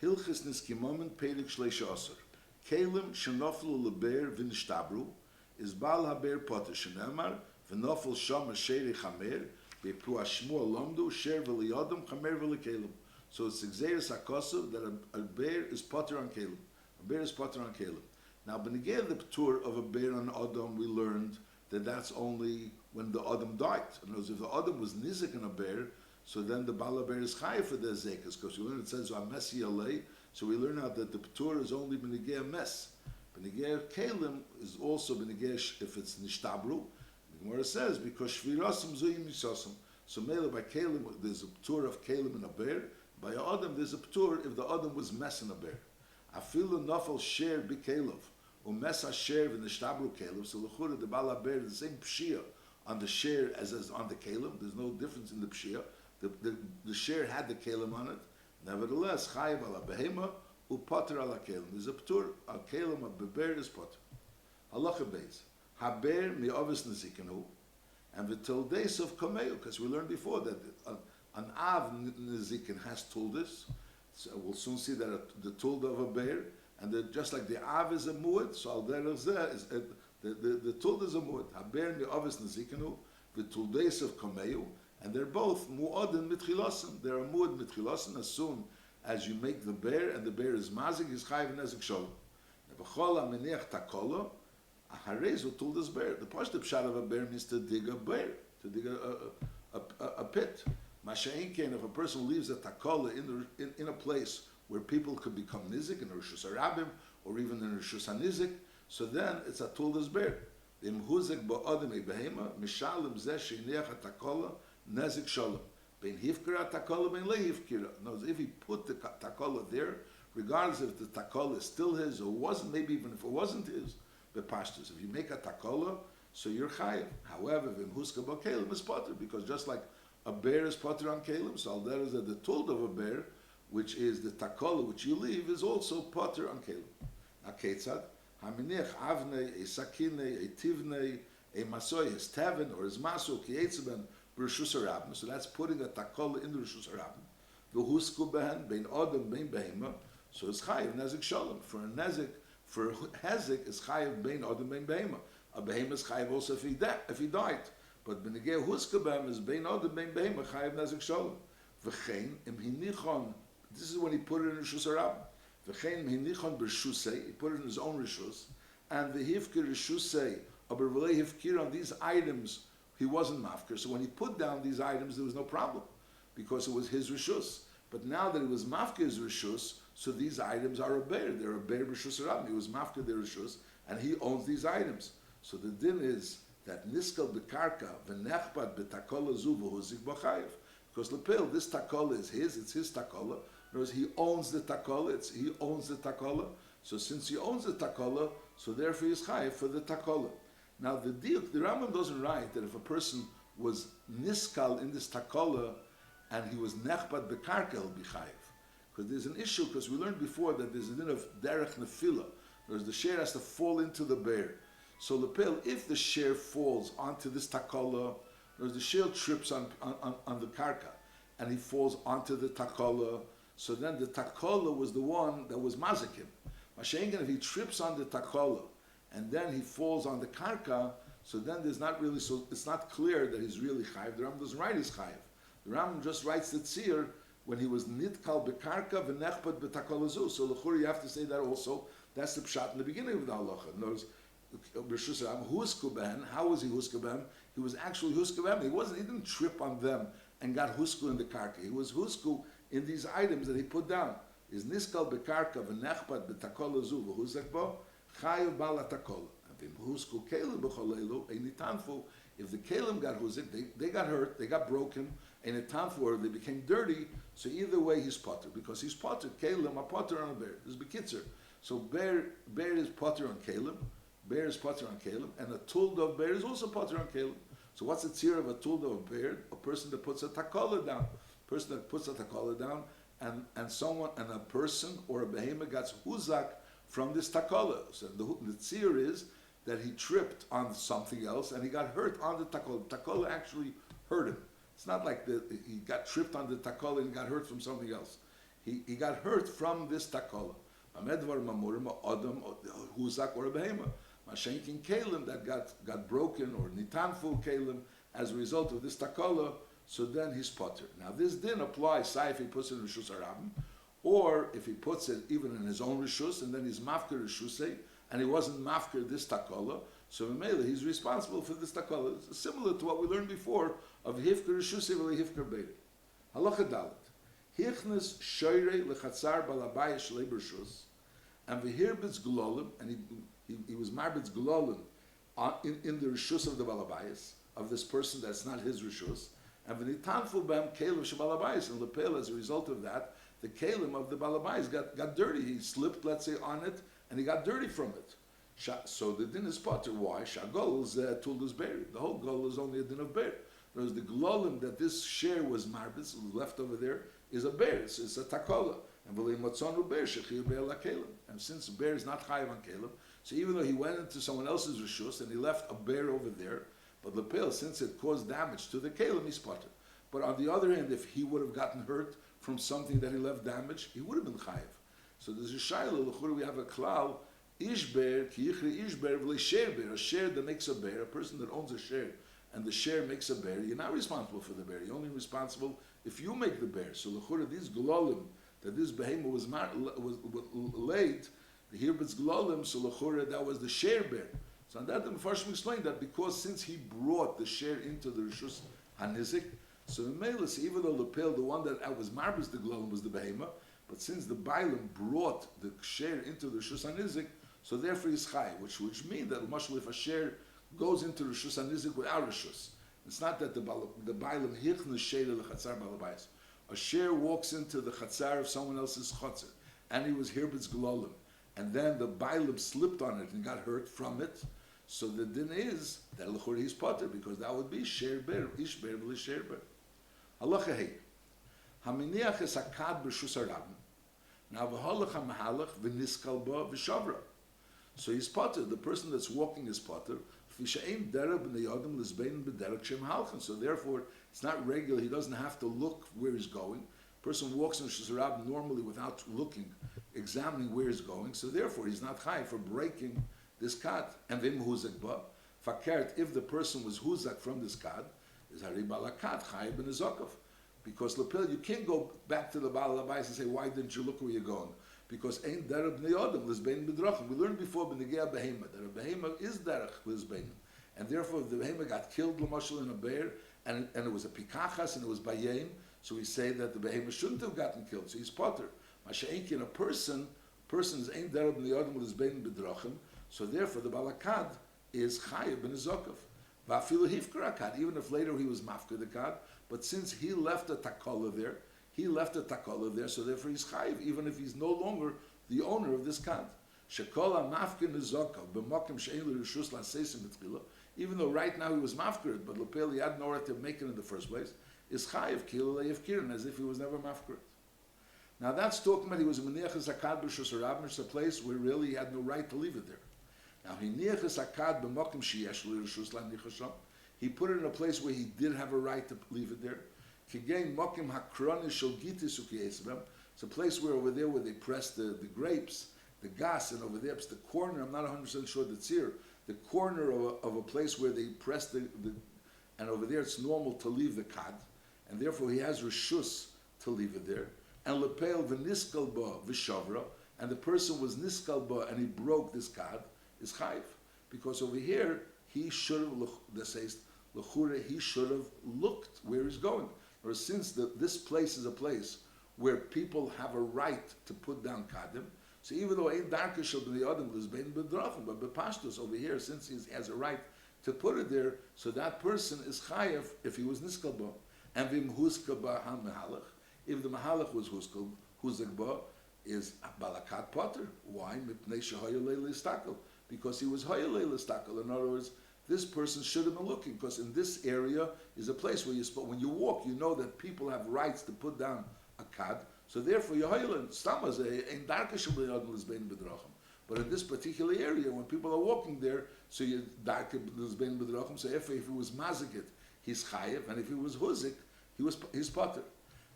Hilchis Nizkei Mamon Pelik Shleisha Asur. Kelim shenoflu leber v'nishtabru is bal haber poter shenemar v'nofel sham sheri chamer bepu hashmu alomdu sher v'liyadam chamer v'likelim. So it's exeris hakosav that a bear is poter on kelim. A bear is poter on kelim. Now, benegay the ptur of a bear on Adam, we learned that that's only when the Adam died. In other words, if the Adam was nizik in a bear, so then the Bala bear is chayiv for the zekas, because we learn it says Amesi alei. So we learn out that the ptur is only benegay a mess. Benegay kelim is also benegay if it's nishtabru. The Gemara says because shvirasim zuyim yisasim. So mele by kelim there's a ptur of kelim in a bear. By Adam there's a ptur if the Adam was mess in a bear. Afilu nafal share bikelov. Umesa share in the shtabru kelim. So l'chura the Bala bear is the same pshia on the share as on the kelim. There's no difference in the pshia. The share had the kelim on it. Nevertheless, chayiv ala behema upater ala kelim. There's a ptur a kelim of beber is poter. Halacha beis haber mi'avis nezikenu and the tildes of kameu, because we learned before that an av nezikin has tildes. So we'll soon see that the tilde of a bear, and just like the av is a muad, so al derech is the tilde is a muad. Haber mi'avis nezikenu the tildes of kameu. And they're both mu'adin mitchilasim. They're a mu'ad mitchilasim as soon as you make the bear, and the bear is mazik, is chayiv nezik shalom. V'chol ha'meniach takola, aharez utul this bear. The pashto pshat of a bear means to dig a bear, to dig a pit. Masha'in kein, if a person leaves a takola in a place where people could become nizik, in a rishus harabim, or even in a rishus hanizik, so then it's a tuldas bear. Im huzik ba'adim behema mishalim zeh she'iniach ha'takola, Nezik shalom. Ben hifkira takola ben lehifkira. No, if he put the takola there, regardless if the takola is still his or wasn't, maybe even if it wasn't his, the pastors. If you make a takola, so you're chayiv. However, vim huska ba kelim is potter, because just like a bear is potter on kelim, so there is the told of a bear, which is the takola which you leave, is also potter on kelim. Aketzad haminich avnei a sakine a tivnei a masoy his tavin or his maso kiyetzben. So that's putting a takola in the Rishus Harabim. V'husku behen bein adam bein behema. So it's chayiv nezik shalom. For a nezik, for hezek is chayiv bein adam bein behema. A behema is chayiv also if he died. But benegei husku behem is bein adam bein behema chayiv nezik shalom. V'chein im hinichon. This is when he put it in Rishus Harabim. V'chein im hinichon b'rishusei. He put it in his own rishus. And the hifkir rishusei. Aber v'lei hifkir on these items. He wasn't mafkir, so when he put down these items, there was no problem, because it was his rishus. But now that it was mafkir's rishus, so these items are a bear. They're a bear rishus rabbi. He was mafkir their rishus, and he owns these items. So the din is that niskal bekarka v'nechbad betakola zuva huzik b'chayiv. Because lepil, this takola is his. It's his takola. In other words, he owns the takola. He owns the takola. So since he owns the takola, so therefore he is chayiv for the takola. Now the Rambam doesn't write that if a person was niskal in this takola and he was nechbad bekarka, he'll be chayiv. Because there's an issue, because we learned before that there's a din of derech nefila. Whereas the share has to fall into the bear. So lepel, if the share falls onto this takola, whereas the share trips on the karka and he falls onto the takola, so then the takola was the one that was mazikim. Mashengan, if he trips on the takola, and then he falls on the karka, so then there's not really, so it's not clear that he's really chayiv. The Rambam doesn't write his chayiv. The Rambam just writes the tzir when he was nitkal bekarka v'nechbad b'takolazu. So l'chur you have to say that also. That's the pshat in the beginning of the halacha. Notice, husku ben. How was he husku ben? He was actually husku ben. He didn't trip on them and got husku in the karka. He was husku in these items that he put down. Is niskal bekarka v'nechbad b'takolazu v'huzak bo. Chayiv bala takola. If the kelim got huzik, they got hurt, they got broken, and a tanfu, they became dirty. So either way, he's potter, because he's potter. Kelim are potter on a bear. This is bekitzer. So bear is potter on kelim, bear is potter on kelim, and a tulda of bear is also potter on kelim. So what's the tzir of a tulda of bear? A person that puts a takola down. A person that puts a takola down, and a person or a behemoth gets huzak from this takola. So the tzir is that he tripped on something else and he got hurt on the takola. Takola actually hurt him. It's not like he got tripped on the takola and got hurt from something else. he got hurt from this takola. Amedvar mamurim adam huzak or a behema. Mashenkin kalim that got broken or nitanfu kalim as a result of this takola. So then he's potter. Now this din applies, say if he puts it in Rishus Harabim, or if he puts it even in his own Rishus, and then he's mafker Rishusei, and he wasn't mafker this takola, so Mimele, he's responsible for this takola. It's similar to what we learned before of hifker Rishusei v'le hifker beir. Halacha dalet. Hichnes shoyrei lechatzar balabaya shlei b'rishus, and v'hirbitz gulolim, and he was marbitz gulolim in the Rishus of the balabayas, of this person that's not his Rishus, and v'nitanfu b'hem kelim shebalabayis, and lepel, as a result of that, the kelim of the balabayis got dirty. He slipped, let's say, on it, and he got dirty from it. So the din is potter. Why? Shagol is tuldus bear. The whole gol is only a din of bear. Whereas the glolim that this share was marbis, left over there, is a bear. It's a takola. And v'lei motzonu bear shechiyu bear la kelim. And since bear is not chayiv on kelim, so even though he went into someone else's rishus and he left a bear over there, but lepel, since it caused damage to the kelim, he's potter. But on the other hand, if he would have gotten hurt from something that he left damaged, he would have been chayiv. So there's a shayla, l'chura, we have a klal, ishber, ki yichri ishber, v'lei share bear, a share that makes a bear, a person that owns a share, and the share makes a bear, you're not responsible for the bear, you're only responsible if you make the bear. So l'chura, these glolim, that this behemoth was laid, the hirbitz glolim, so l'chura, that was the share bear. So on that the Mepharshim explained that because since he brought the share into the Rishus HaNizik, so the Melis, even though Lepel, the one that was marbus the glolim was the behemoth, but since the Bailam brought the share into the Rishus HaNizik, so therefore he's Chai, which means that mashal if a share goes into the Rishus HaNizik without Rishus. It's not that the Bailam hichnas share the Chatzar Balabayis. A share walks into the Chatzar of someone else's Chatzar, and he was hirbitz glolim, and then the Bailam slipped on it and got hurt from it. So the din is that l'chor he's potter, because that would be share ber, ish ber v'li share ber. Halacha hey, haminiach es hakad b'rshus harabim, now v'holach hamahalach v'niskal ba v'shavra. So he's potter, the person that's walking is potter, v'she'ein derech b'nei yodam l'zbein b'derech shem halchan. So therefore, it's not regular, he doesn't have to look where he's going. Person walks in Rshus harabim normally without looking, examining where he's going, so therefore he's not high for breaking this kad, and vim huzak ba fakert, if the person was huzak from this kad, is hari balakat chayiv ben ezokov, because lapel you can't go back to the balabais and say, why didn't you look where you're going? Because ain't derech bnei adam l'zbein b'drachim. We learned before b'negei behema that a behema is derech l'zbein, and therefore if the behema got killed l'mashal in a bear, and it was a pikachas and it was bayim, so we say that the behema shouldn't have gotten killed. So he's potter. Masha'enkin, a person's ain't derech bnei adam l'zbein b'drachim. So therefore, the balakad is chayiv ben ezokov. Va'afilu hifkar akad, even if later he was mafkar the kad, but since he left a takola there, so therefore he's chayiv, even if he's no longer the owner of this kad. Shekola mafkar nezokov b'mokim she'en l'rishus la'seisim b'tchila, even though right now he was mafkar, but l'pel he had nowhere to make it in the first place, is chayiv kilo le'yevkirin, as if he was never mafkar. Now that's talking about he was a meniach zakad b'rishus harabim, it's a place where really he had no right to leave it there. Now he put it in a place where he did have a right to leave it there. It's a place where over there where they press the grapes, the gas, and over there it's the corner, I'm not 100% sure that's here, the corner of a place where they press the and over there it's normal to leave the kad, and therefore he has rishus to leave it there. And lepel v'niskal ba v'shavra, and the person was niskal ba and he broke this kad, is chayiv, because over here he should have he should have looked where he's going. Or since this place is a place where people have a right to put down kadim, so even though ein darka shel b'nei adam l'zbein b'drachim, but b'pashtus over here, since he has a right to put it there, so that person is chayiv if he was niskal ba. And v'im huska ba ha-mehalach, if the mehalach was huzak ba, is balakat potter. Why? Mipnei shehoya leil istakel. Because he was hayalei l'stakel. In other words, this person should have been looking, because in this area is a place where when you walk, you know that people have rights to put down a kad. So therefore, you're hayalei. Stamaz ein darka shel b'nei adam l'zbein b'drachim. But in this particular area, when people are walking there, so you darka l'zbein b'drachim. So if he was mazikit, he's chayiv, and if he was huzik, he's potter.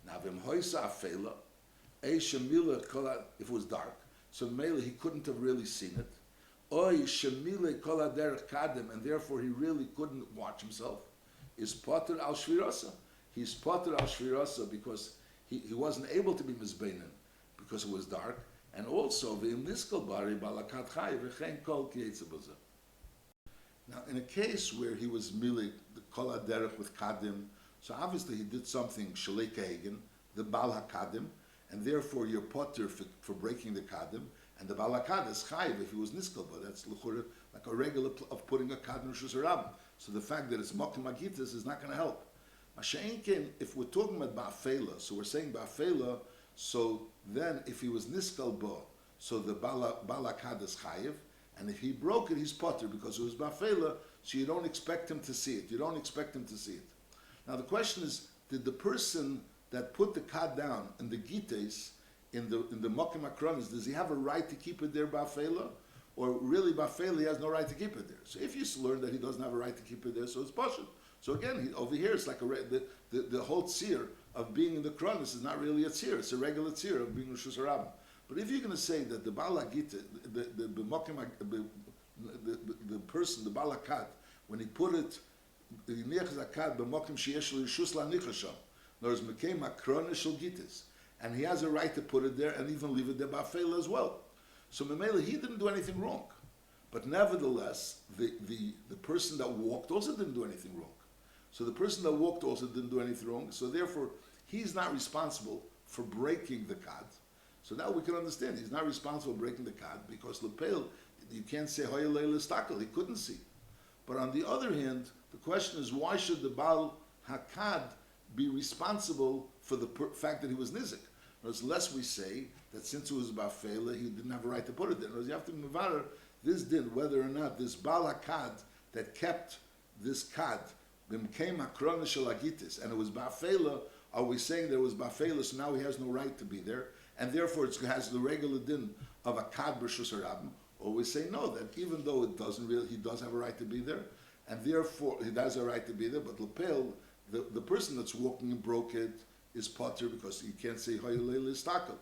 Now v'im hoysa afela, If it was dark, so Mele he couldn't have really seen it. Oy Shemile Kol Derech Kadim, and therefore he really couldn't watch himself. Is Potter al Shvirasa. He's Potter al Shvirasa because he wasn't able to be Mizbeinin because it was dark. And also, V'im Niskal Bari Balakat Chai V'chein Kol Kietzabaza. Now, in a case where he was Milik, the Kol Derech with Kadim, so obviously he did something Shalei Kahagen, the Bal HaKadim, and therefore you're Potter for breaking the Kadim, and the Bal HaKad is Chayiv if he was Niskalba. That's like a regular of putting a Kad in Rosh Hashanah. So the fact that it's Mokim Agitas is not going to help. Masha'inkin, if we're talking about Ba'afela, so we're saying Ba'afela, so then if he was Niskalba, so the Bal HaKad is Chayiv, and if he broke it, he's Potter because it was Ba'afela, so you don't expect him to see it. You don't expect him to see it. Now the question is, did the person that put the Kad down in the Gites, in the Mokim Akronis, does he have a right to keep it there Ba'afela? Or really Ba'afela, he has no right to keep it there. So if you learn that he doesn't have a right to keep it there, so it's Pashut. So again, over here it's like the whole tzir of being in the Kronis is not really a tzir, it's a regular tzir of being Rosh Hashanah. But if you're going to say that the Baal HaGita, the person, the Baal HaKad, when he put it, in other words, became a Kronis shel Gitis, and he has a right to put it there and even leave it there Ba'afela as well. So Memele, he didn't do anything wrong. But nevertheless, the person that walked also didn't do anything wrong. So the person that walked also didn't do anything wrong. So therefore, he's not responsible for breaking the Kad. So now we can understand he's not responsible for breaking the Kad because Lepel, you can't say Hoyalei L'Stakel, he couldn't see. But on the other hand, the question is why should the Baal HaKad be responsible for the fact that he was Nizik? Unless we say that since it was Ba'afela, he didn't have a right to put it there. You have to mevarer this din, whether or not this Baal HaKad that kept this Kad became Hakrona Shel Agitis, and it was Ba'afela, are we saying there was Ba'afela, so now he has no right to be there, and therefore it has the regular din of a Kad B'Shus HaRabim, or we say no, that even though it doesn't really, he does have a right to be there, and therefore he does have a right to be there, but Lepel, the person that's walking and broke it, is Potter because you can't say Hoyalei L'Stakel.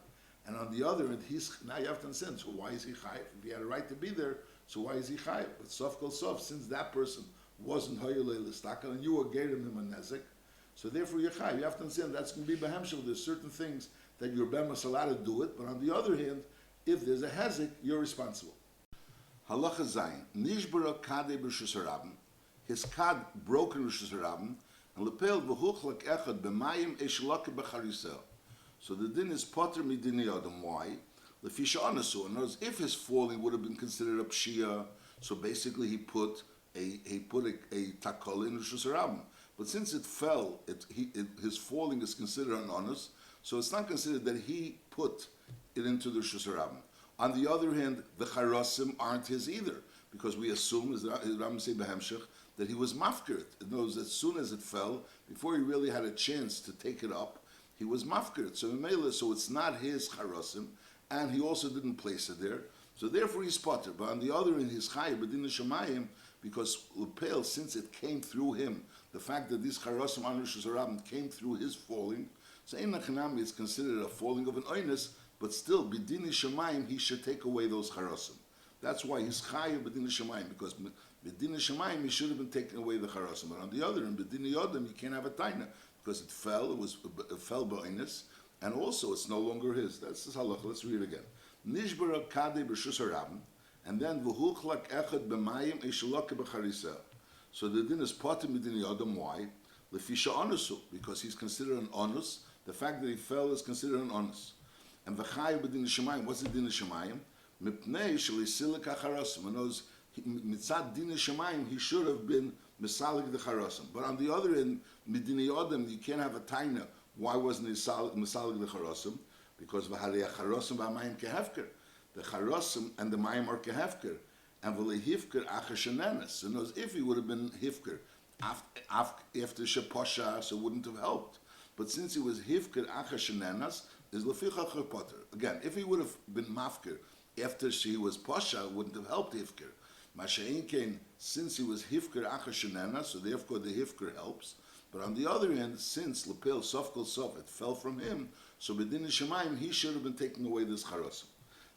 And on the other end, now you have to understand, so why is he chayiv? If he had a right to be there, so why is he chayiv? But sof kol sof, since that person wasn't Hoyalei L'Stakel and you were giving him a nezek, so therefore you're chayiv. You have to understand that's going to be behemshel. There's certain things that your bemas allowed to do it, but on the other hand, if there's a hezek, you're responsible. Halacha zayin, nishbara kadei b'Rosh Hashanah, his kad broken Rosh Hashanah, and lepel v'huchlak echad b'mayim eshlaka b'charisel. So the din is potter midini adam. Why? Lefisha anasu. In other words, if his falling would have been considered a pshia, so basically he put a takol in Rosh Hashanah. But since it fell, his falling is considered an honest, so it's not considered that he put it into the Rosh Hashanah. On the other hand, the charasim aren't his either, because we assume, as the Rambam say behemshech, that he was mafkir. It knows as soon as it fell, before he really had a chance to take it up, he was mafkir. So it's not his charasim, and he also didn't place it there. So therefore he's potter. But on the other hand, he's chayiv b'din shemayim, because Lepel, since it came through him, the fact that these charasim on Rosh Hashanah came through his falling, so ein nachnami is considered a falling of an oinus, but still b'din shemayim he should take away those charasim. That's why he's chayiv b'din shemayim, because b'din shemayim he should have been taking away the charasim. But on the other hand, b'din yodam you can't have a taina, because it fell b'oinus, and also it's no longer his. That's his halacha. Let's read it again. Nishbara kadei b'Rosh Hashanah, and then v'huchlak echad b'mayim eshalaka b'charisel. So the din is potter midin yodam. Why? Lefisha onusu, because he's considered an onus. The fact that he fell is considered an onus. And v'chayiv b'din shemayim. What's the din shemayim? Mipnei shelisilek hacharasim. In other words, mitzad din shemayim, he should have been misalik the charasim. But on the other end, midin yodam, you can't have a taina. Why wasn't he misalik the charasim? Because v'halei charasim v'amayim kehefker. The charasim and the mayim are kehefker. And v'lei hifker acher shenenes. In other words, if he would have been hifker after sheposha, so it wouldn't have helped. But since he was hifker acher shenenes, is lefichach potter. Again, if he would have been mafker after she was posha, it wouldn't have helped hifker. Masha'in came, since he was hifker acher shenenes, so therefore the hifker helps. But on the other hand, since lepel sof kol sof, it fell from him, So B'din Shemayim, he should have been taking away this charasim.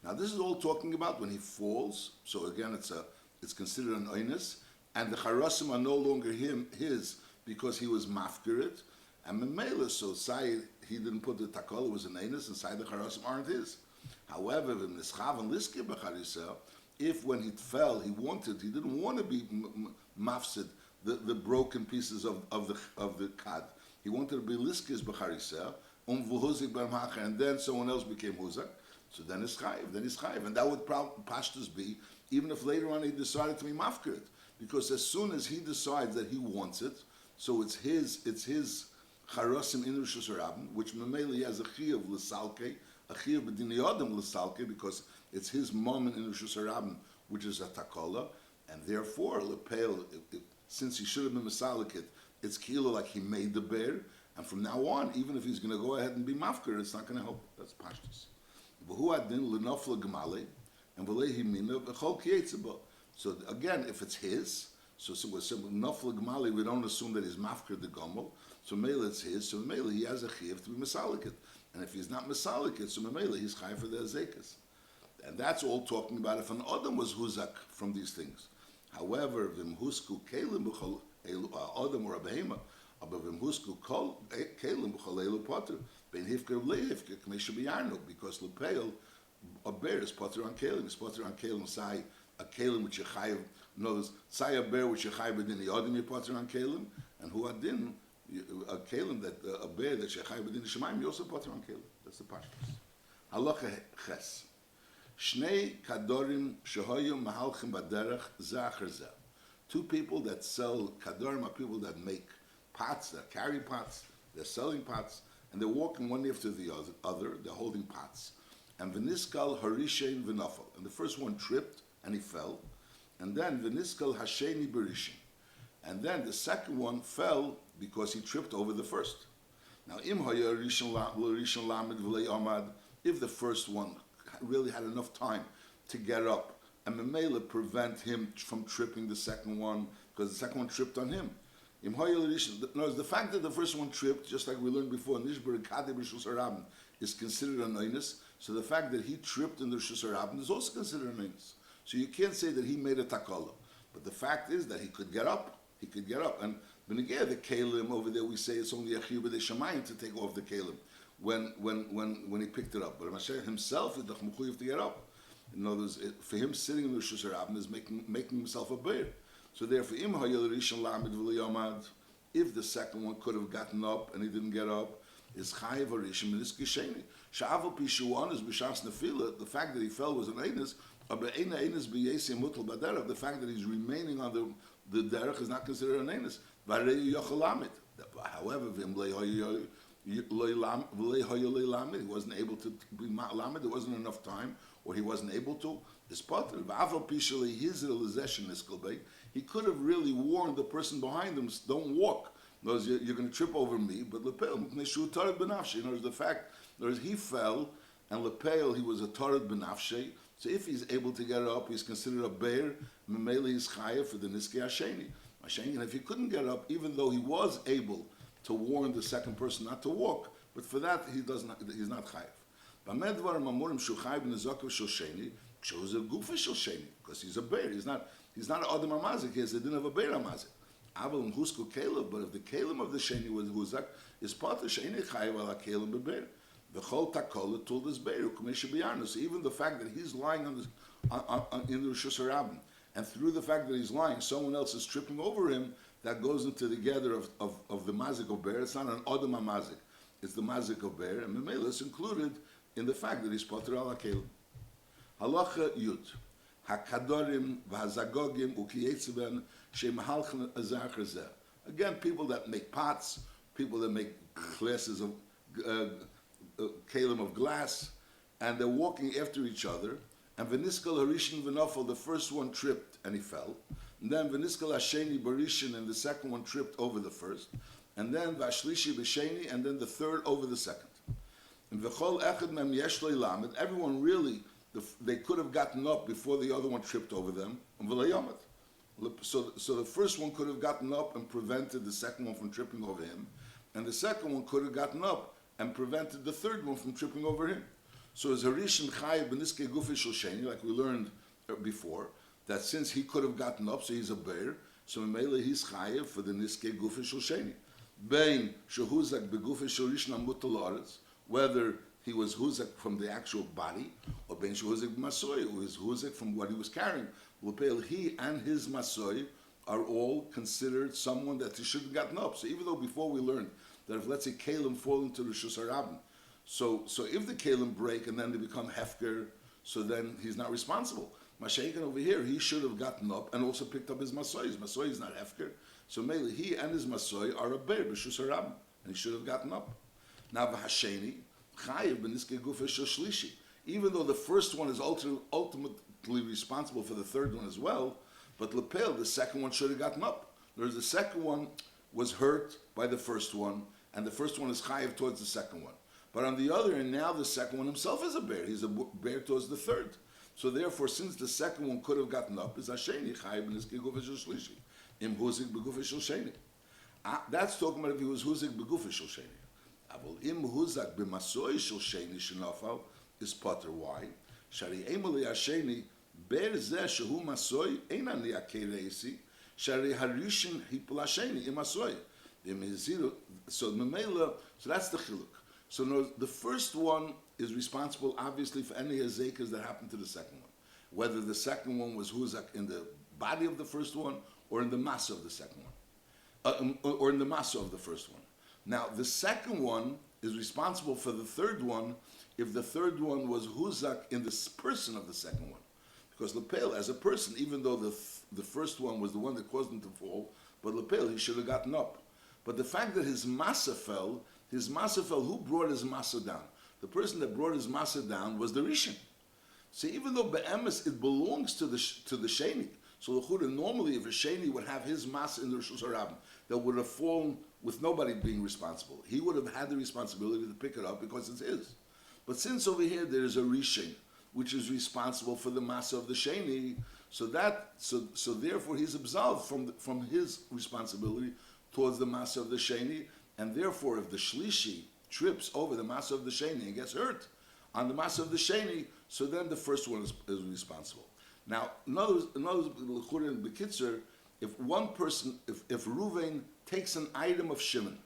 Now this is all talking about when he falls. So again, it's considered an oinus, and the charasim are no longer his because he was mafkirit. And Memela, so say he didn't put the takol, it was an oinus, and say the charasim aren't his. However, in Nischav and Nizkei Mamon, if when he fell, he didn't want to be mafsid, the broken pieces of the kad. He wanted to be liskis b'charisa, v'huzik b'macher, and then someone else became huzak. So then it's chayiv, and that would pashtus be even if later on he decided to be mafkir, because as soon as he decides that he wants it, so it's his charasim in Rosh Hashanah, which memeli has a chiyuv l'salke, a chiyuv b'din yodem l'salke, because it's his moment in Rosh Hashanah, which is a takola, and therefore lepel, since he should have been misaliket, it's kilo like he made the bear, and from now on, even if he's going to go ahead and be mafkir, it's not going to help. That's pashtus. So again, if it's his, so nafla gemali, we don't assume that he's mafkir the gomel. So mele it's his. So mele he has a chiyuv to be misaliket, and if he's not misaliket, so mele he's chayiv for the azekas. And that's all talking about if an adam was huzak from these things. However, v'mhusku kelim b'chol adam or a behema, but v'mhusku kol kelim b'chol elu potter ben hifker lehifker k'mesha b'yarnu, because lepeil a bear is potter on kelim. Is potter on kelim say a kelim which yechayiv knows say a bear which yechayiv b'din the adam you potter on kelim, and who adin a kelim that a bear that yechayiv b'din shemayim you also potter on kelim. That's the pashtus. Halacha ches. Shnei kadorim shehoyu mahalchim baderech zeh. Two people that sell kadorim are people that make pots, that carry pots, they're selling pots, and they're walking one after the other, they're holding pots. And v'niskal harishein v'nafal. And the first one tripped and he fell. And then v'niskal hasheni berishin. And then the second one fell because he tripped over the first. Now im haya rishon lamed v'lei amad, if the first one really had enough time to get up and memela prevent him from tripping the second one, because the second one tripped on him. Notice the fact that the first one tripped, just like we learned before, is considered an oinus. So the fact that he tripped in the Rosh Hashanah is also considered an oinus. So you can't say that he made a takala. But the fact is that he could get up. He could get up. And benegeh the kalim over there, we say it's only a chiyuv b'dei shamayim to take off the kalim when he picked it up. But Mashiach himself is the mechuyev to get up. In other words, for him sitting in the Rosh Hashanah is making himself a bear. So therefore, if the second one could have gotten up and he didn't get up, is chayiv harishim nizkei sheni. Sha'aval pishuan is b'shas nefila. The fact that he fell was an einus, but ein einus b'yesem mutal b'derech. The fact that he's remaining on the derech is not considered an einus. V'arei yochel lamid. However, he wasn't able to be lamed. There wasn't enough time, or he wasn't able to. He could have really warned the person behind him, don't walk. In other words, you're going to trip over me, but lepel, in other words, the fact, in other words, he fell, and lepel, he was a tarid benafshe. So if he's able to get up, he's considered a bear, memeli is chayav for the Nizkei Hasheni. And if he couldn't get up, even though he was able to warn the second person not to walk, but for that, he's not chayav. Because he's a bear, he's not an adam amazik, he has the din of a bear amazik. But if the kalim of the sheni was huzak, is part of sheni chayiv ala kalim beber. The whole takola told this bear kumesha biyarnu. So even the fact that he's lying in the Rosh Hashanah, and through the fact that he's lying, someone else is tripping over him, that goes into the gather of the mazik of bear. It's not an adam amazik, it's the mazik of bear, and memela is included in the fact that he's pater ala kalim. Halacha yud. Hakadorim v'hazagogim ukiyetzeben shemahalchen azachar zeh. Again, people that make pots, people that make glasses of kalim of glass, and they're walking after each other. And v'niskal harishin v'nafal, the first one tripped and he fell. And then v'niskal hasheni barishin, and the second one tripped over the first. And then v'ashlishi b'sheni, and then the third over the second. And v'chol echad mem yesh lo lamed. Everyone really, they could have gotten up before the other one tripped over them. So the first one could have gotten up and prevented the second one from tripping over him, and the second one could have gotten up and prevented the third one from tripping over him. So as Harishan Chayiv b'niskei gufi shel sheni, like we learned before, that since he could have gotten up, so he's a bear, so Mele he's Chayiv for the niskei gufi shel sheni. Bein shehuzak begufi shel rishon amutal la'aretz, whether he was huzak from the actual body, or bein shehuzak b'masoy, who is huzak from what he was carrying. L'peil, he and his masoy are all considered someone that he should have gotten up. So even though before we learned that if, let's say, Kalim fall into the Rishus HaRabban, so if the Kalim break and then they become Hefker, so then he's not responsible. Mashaykin over here, he should have gotten up and also picked up his Masoy. His Masoy is not Hefker. So mainly he and his Masoy are a Beir, Rishus HaRabban, and he should have gotten up. Now, V'hasheni, Chayiv b'niskei gufa shel shlishi. Even though the first one is ultimately responsible for the third one as well, but Lepel, the second one should have gotten up. Whereas the second one was hurt by the first one, and the first one is chayiv towards the second one. But on the other end, now the second one himself is a bear. He's a bear towards the third. So therefore, since the second one could have gotten up, is Hasheni chayiv b'niskei gufa shel shlishi. Im huzik b'gufa shel sheni. That's talking about if he was huzik b'gufa shel sheni. Avol im huzak b'masoy shel sheni shenafal is potter. Why? Shari emoli hasheni ber zeh shehu masoy einan liakereisi shari harishin hipul hasheni im masoy. So memela. So that's the chiluk. So no, the first one is responsible, obviously, for any hazekas that happened to the second one, whether the second one was huzak in the body of the first one or in the masa of the second one, or in the masa of the first one. Now, the second one is responsible for the third one if the third one was huzak in the person of the second one. Because Lepel, as a person, even though the first one was the one that caused him to fall, but Lepel, he should have gotten up. But the fact that his masa fell, who brought his masa down? The person that brought his masa down was the Rishon. So even though Be'emes, it belongs to the Sheni, so normally if a Sheni would have his masa in the Rishus HaRabban, that would have fallen with nobody being responsible. He would have had the responsibility to pick it up because it's his. But since over here there is a Rishon, which is responsible for the masa of the Sheni, so therefore he's absolved from his responsibility towards the masa of the Sheni, and therefore if the Shlishi trips over the masa of the Sheni and gets hurt on the masa of the Sheni, so then the first one is responsible. Now, another Bekitzer, if one person, if Ruvain takes an item of Shimon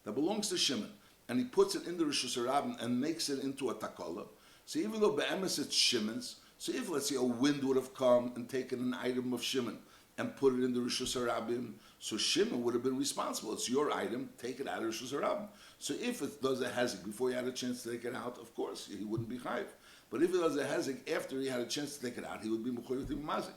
that belongs to Shimon and he puts it in the Rishus HaRabban and makes it into a takola, so even though Be'emes it's Shimon's, so if let's say a wind would have come and taken an item of Shimon and put it in the Rishus HaRabban, so Shimon would have been responsible. It's your item, take it out of Rishus HaRabban. So if it does a hezek before he had a chance to take it out, of course, he wouldn't be chayiv. But if it does a hezek after he had a chance to take it out, he would be mechoyev to mazik.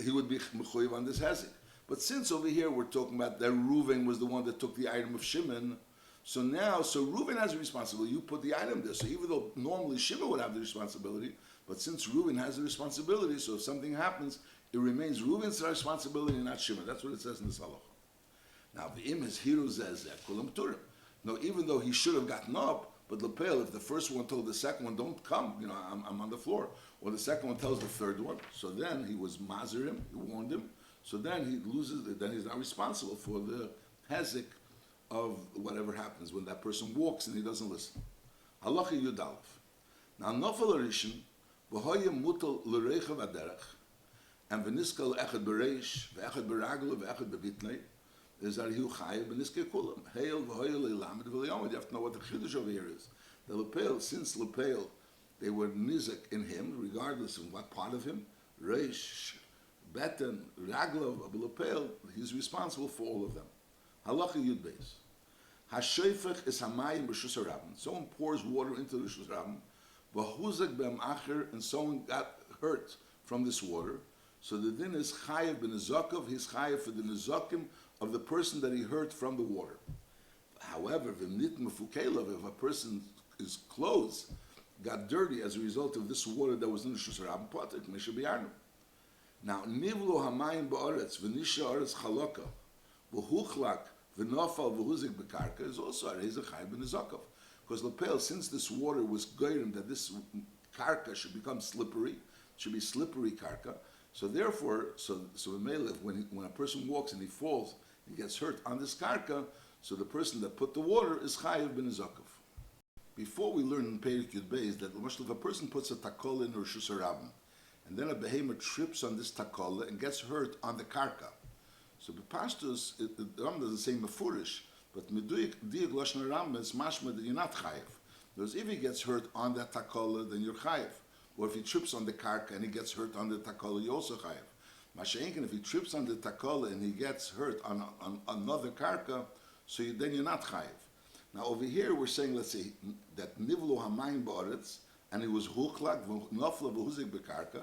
He would be mechoyev on this hezek. But since over here we're talking about that Reuven was the one that took the item of Shimon, so Reuven has a responsibility. You put the item there. So even though normally Shimon would have the responsibility, but since Reuven has the responsibility, so if something happens, it remains Reuven's responsibility and not Shimon. That's what it says in this halacha. Now, the im is hiru zeh kulam turim. No, even though he should have gotten up, but Lepel, if the first one told the second one, don't come, I'm on the floor, or the second one tells the third one, so then he was mazir him, he warned him, so then he loses, then he's not responsible for the hezek of whatever happens when that person walks and he doesn't listen. Halacha Yudalef. Now, nofel arishin, v'hoyem mutal l'reichav aderech, and v'niskal echad b'reish, v'echad b'raglo, v'echad b'bitnei, is that he chayiv b'niskei kulam. Hail v'hoyel ilamed v'liyomid. You have to know what the chiddush over here is. The lepel, since lepel, they were nizik in him, regardless of what part of him, reish, beten, raglo, lepel, he's responsible for all of them. Halacha Yud Beis. Hashoifech is hamayim b'Rishus HaRabban. Someone pours water into the Rishus HaRabban, v'huzak b'em acher, and someone got hurt from this water. So the din is chayiv b'nezakav, he's chayiv for the nezakim of the person that he hurt from the water. However, if a person's clothes got dirty as a result of this water that was in the Rishus HaRabban potter, it should be arnu. Now, nivlo hamayim ba'aretz v'nisha aretz chaloka v'huchlak v'nofal v'huzik b'karka is also a chayiv b'nezakav. Because Lepel, since this water was goyim that this karka should become slippery, should be slippery karka, so therefore, when a person walks and he falls, he gets hurt on this karka, so the person that put the water is chayiv b'nezakav. before we learn in Perik Yud Beis that if a person puts a takola in Rosh Hashanah, and then a behemoth trips on this takola and gets hurt on the karka. So the pastors, the Ram doesn't say mefurish, but meduyik diak lashon Ram is mashma that you're not chayiv. Because if he gets hurt on that takola, then you're chayiv. Or if he trips on the karka and he gets hurt on the takola, you're also chayiv. Masha'enkin, if he trips on the takola and he gets hurt on another karka, so then you're not chayiv. Now over here we're saying, let's say, that nivlu hamayim ba'aretz, and he was huchlak, nafla v'huzik bekarka.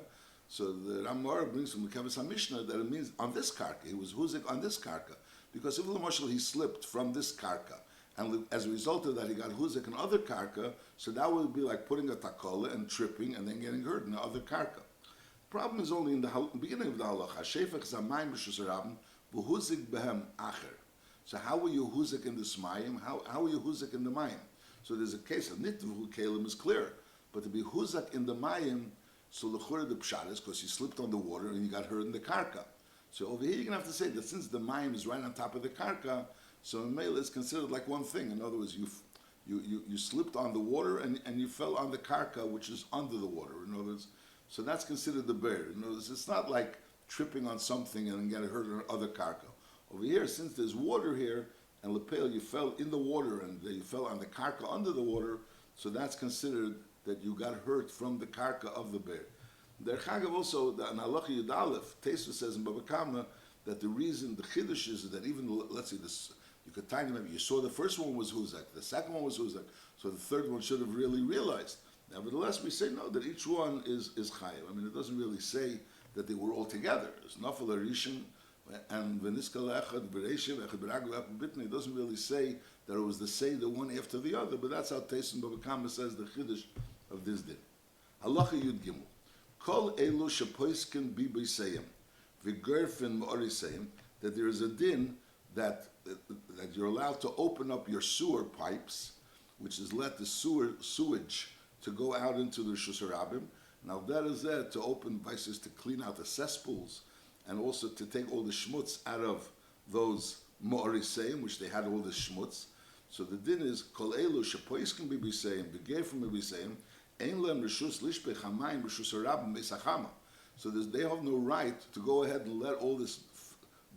So the Ramar brings from the Kevis HaMishnah that it means on this karka, he was huzik on this karka. Because if l'moshel he slipped from this karka, and as a result of that he got huzik on other karka, so that would be like putting a takola and tripping and then getting hurt in the other karka. The problem is only in the beginning of the halacha. Shefach zamayim b'shus rabim v'huzik behem acher. So how were you huzik in the smayim? How were you huzik in the mayim? So there's a case of nitvu kelim is clear, but to be huzik in the mayim, so the chura the pshat is because he slipped on the water and he got hurt in the karka. So over here you're gonna have to say that since the mayim is right on top of the karka, so in mele is considered like one thing. In other words, you slipped on the water and you fell on the karka, which is under the water. In other words, so that's considered the bear. In other words, it's not like tripping on something and getting hurt on other karka. Over here, since there's water here, and lepel, you fell in the water and you fell on the karka under the water, so that's considered that you got hurt from the karka of the bear. Der Chagav also, the Halacha Yud Aleph, Tesu says in Baba Kama that the reason, the chiddush is that even, let's say this, you could time them, you saw the first one was Huzak, the second one was Huzak, so the third one should have really realized. Nevertheless, we say no, that each one is Chayav. I mean, it doesn't really say that they were all together. There's Nafal Arishan, and Veniskal Echad, Bereshiv, Echad Beragu, Echad Bitne. It doesn't really say that it was the one after the other, but that's how Teisun Baba Kama says the chiddush of this din. Halacha Yud Gimel. Kol elu shepoiskin bi b'seim, v'gerfin ma'oriseim, that there is a din that you're allowed to open up your sewer pipes, which is let the sewage to go out into the Rishus Harabim. Now that is there to open vices to clean out the cesspools and also to take all the schmutz out of those ma'oriseim, which they had all the schmutz. So the din is kol elu shepoiskin bi b'seim, v'gerfin bi b'seim. So they have no right to go ahead and let all this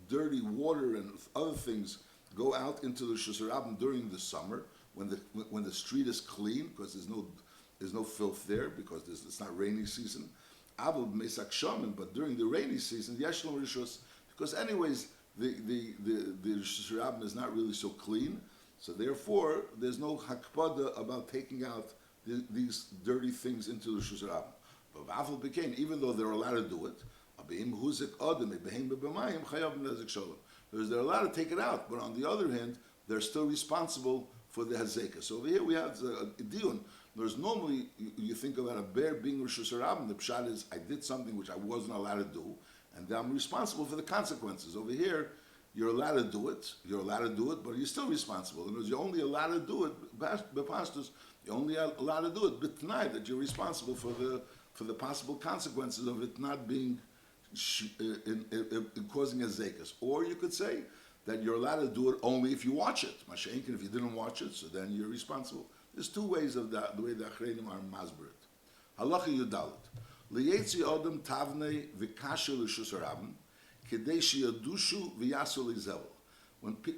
dirty water and other things go out into the Rishus Harabim during the summer when the street is clean because there's no filth there because it's not rainy season. But during the rainy season, because anyways the Rishus Harabim is not really so clean, so therefore there's no hakpada about taking out these dirty things into the Rishus Harabim. But Vafel became, even though they're allowed to do it, they're allowed to take it out, but on the other hand, they're still responsible for the hazekah. So over here we have a diun. There's normally, you think about a bear being Rishus Harabim, the pshat is, I did something which I wasn't allowed to do, and I'm responsible for the consequences. Over here, you're allowed to do it, but you're still responsible. In other words, you're only allowed to do it, bepastus, you're only allowed to do it, but tonight that you're responsible for the possible consequences of it not being causing a zekas. Or you could say that you're allowed to do it only if you watch it. Masha'enkin, if you didn't watch it, so then you're responsible. There's two ways of that, the way the Achreinim are masberit. Halacha Yudalit. Liyetzi Odom Tavnei V'kashu L'Shus Harabim Kedei Sheyadushu V'yasu Lizevel.